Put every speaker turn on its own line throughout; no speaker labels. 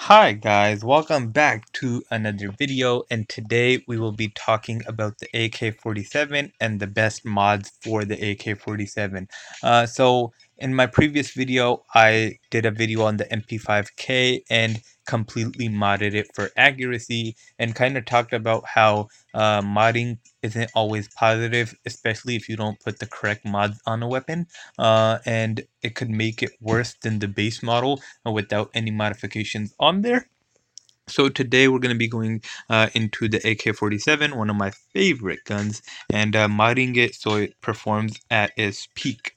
Hi guys, welcome back to another video, and today we will be talking about the AK47 and the best mods for the AK47. So in my previous video I did a video on the MP5K and completely modded it for accuracy and kind of talked about how modding isn't always positive, especially if you don't put the correct mods on a weapon, and it could make it worse than the base model without any modifications on there. So today we're going to be going into the AK47, one of my favorite guns, and modding it so it performs at its peak.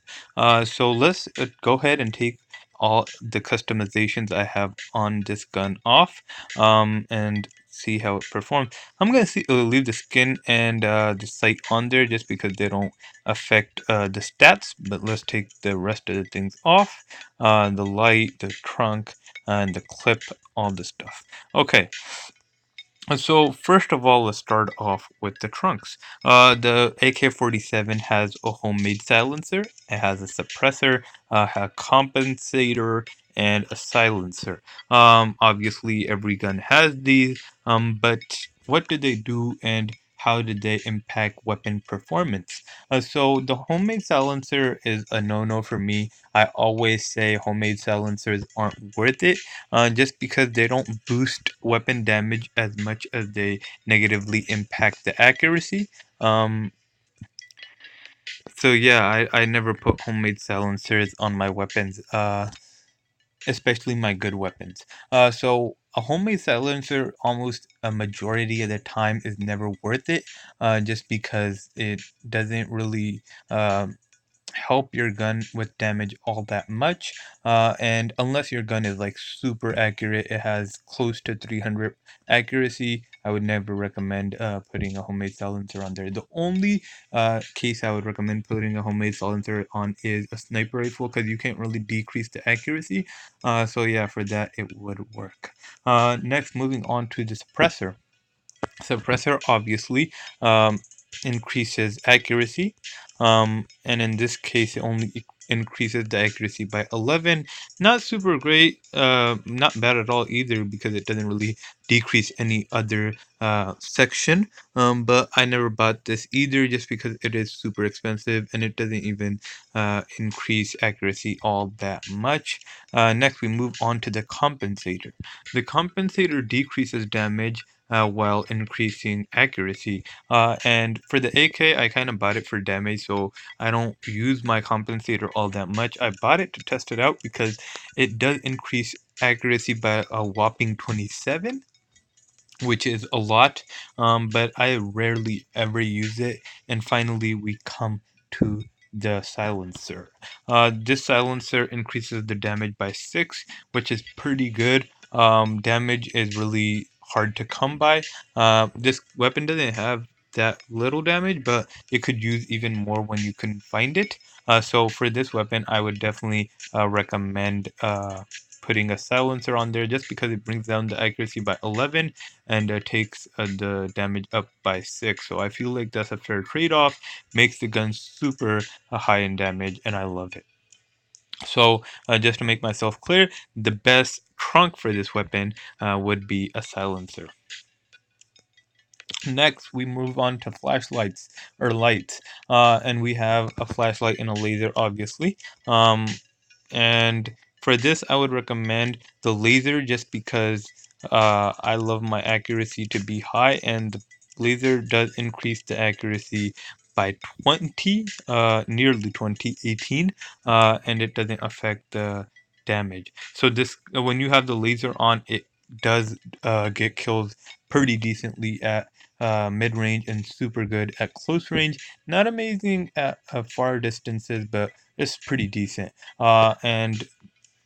So let's go ahead and take all the customizations I have on this gun off and see how it performs. I'm going to leave the skin and the sight on there just because they don't affect the stats, but let's take the rest of the things off. The light, the trunk, and the clip, all the stuff. Okay, so first of all, let's start off with the trunks. The AK47 has a homemade silencer, it has a suppressor, a compensator, and a silencer. Obviously every gun has these, but what do they do and how did they impact weapon performance? So the homemade silencer is a no-no for me. I always say homemade silencers aren't worth it, just because they don't boost weapon damage as much as they negatively impact the accuracy. Um, so yeah, I never put homemade silencers on my weapons, especially my good weapons. So a homemade silencer almost a majority of the time is never worth it, just because it doesn't really help your gun with damage all that much, and unless your gun is like super accurate, it has close to 300 accuracy, I would never recommend putting a homemade silencer on there. The only case I would recommend putting a homemade silencer on is a sniper rifle, because you can't really decrease the accuracy, so yeah, for that it would work. Next, moving on to the suppressor. Suppressor obviously increases accuracy, and in this case it only increases the accuracy by 11. Not super great, not bad at all either, because it doesn't really decrease any other section, but I never bought this either just because it is super expensive and it doesn't even increase accuracy all that much. Next we move on to the compensator. The compensator decreases damage while increasing accuracy. And for the AK, I kind of bought it for damage, so I don't use my compensator all that much. I bought it to test it out because it does increase accuracy by a whopping 27, which is a lot, but I rarely ever use it. And finally, we come to the silencer. This silencer increases the damage by 6, which is pretty good. Damage is really hard to come by. This weapon doesn't have that little damage, but it could use even more when you can find it. So for this weapon, I would definitely recommend putting a silencer on there, just because it brings down the accuracy by 11 and takes the damage up by 6. So I feel like that's a fair trade-off. Makes the gun super high in damage, and I love it. So just to make myself clear, the best trunk for this weapon would be a silencer. Next, we move on to flashlights or lights, and we have a flashlight and a laser, obviously. And for this, I would recommend the laser, just because I love my accuracy to be high, and the laser does increase the accuracy by 20, nearly 20, 18, and it doesn't affect the damage. So this, when you have the laser on, it does get kills pretty decently at mid-range and super good at close range. Not amazing at far distances, but it's pretty decent. And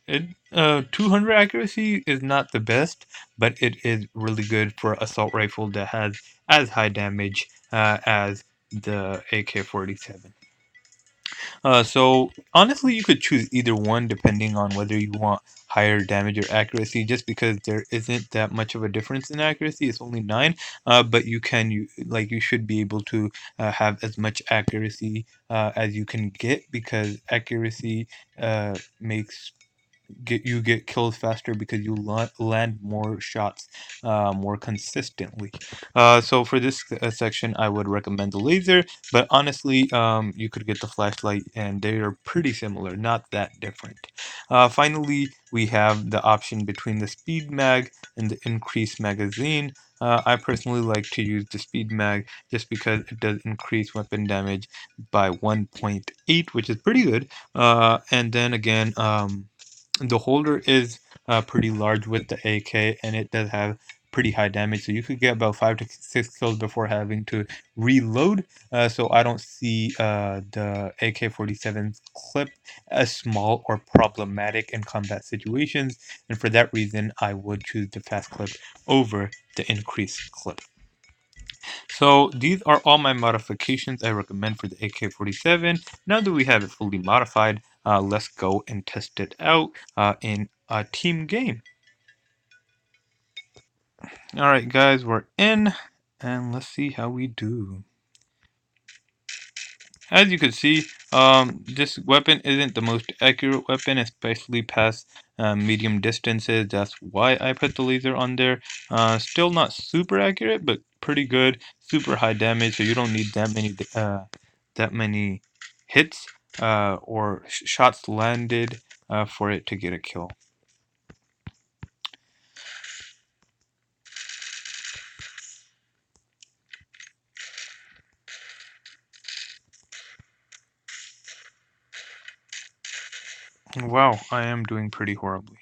it 200 accuracy is not the best, but it is really good for assault rifle that has as high damage as the AK-47. So honestly, you could choose either one depending on whether you want higher damage or accuracy, just because there isn't that much of a difference in accuracy. It's only 9, but you should be able to have as much accuracy as you can get, because accuracy makes get kills faster because you land more shots more consistently. So for this section, I would recommend the laser, but honestly, you could get the flashlight, and they are pretty similar, not that different. Finally, we have the option between the speed mag and the increased magazine. I personally like to use the speed mag just because it does increase weapon damage by 1.8, which is pretty good. And then again, the holder is pretty large with the AK, and it does have pretty high damage, so you could get about 5 to 6 kills before having to reload. So I don't see the AK-47 clip as small or problematic in combat situations, and for that reason I would choose the fast clip over the increased clip. So these are all my modifications I recommend for the AK-47. Now that we have it fully modified, let's go and test it out in a team game. Alright guys, we're in, and let's see how we do. As you can see, this weapon isn't the most accurate weapon, especially past medium distances. That's why I put the laser on there. Still not super accurate, but pretty good. Super high damage, so you don't need that many hits or shots landed for it to get a kill. Wow, I am doing pretty horribly.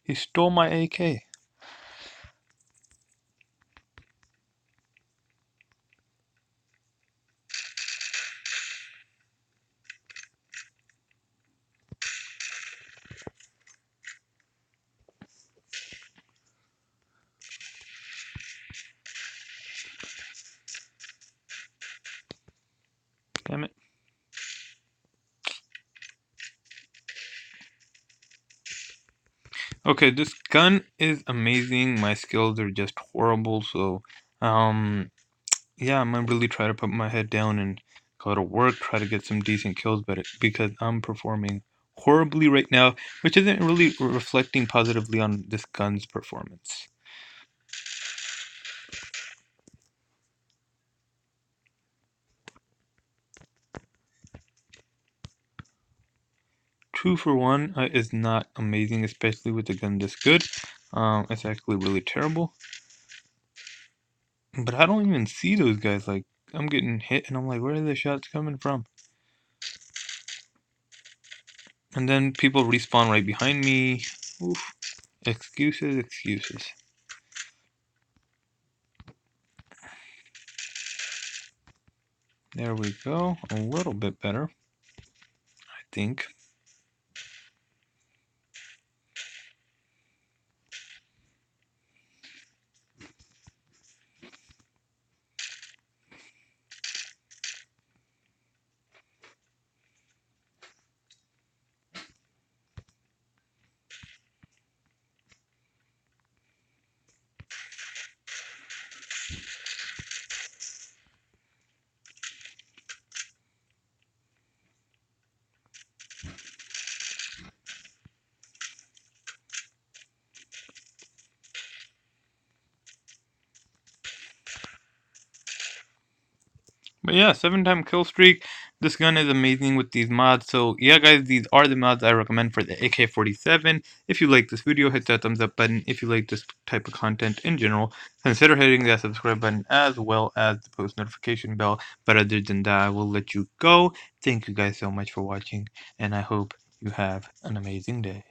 He stole my AK. Damn it. Okay, this gun is amazing. My skills are just horrible, so yeah, I'm gonna really try to put my head down and go to work, try to get some decent kills, but because I'm performing horribly right now, which isn't really reflecting positively on this gun's performance. Two for one is not amazing, especially with a gun this good. It's actually really terrible. But I don't even see those guys. Like, I'm getting hit, and I'm like, where are the shots coming from? And then people respawn right behind me. Oof. Excuses, excuses. There we go. A little bit better, I think. But yeah, 7-time kill streak. This gun is amazing with these mods. So yeah, guys, these are the mods I recommend for the AK-47. If you like this video, hit that thumbs up button. If you like this type of content in general, consider hitting that subscribe button as well as the post notification bell. But other than that, I will let you go. Thank you guys so much for watching, and I hope you have an amazing day.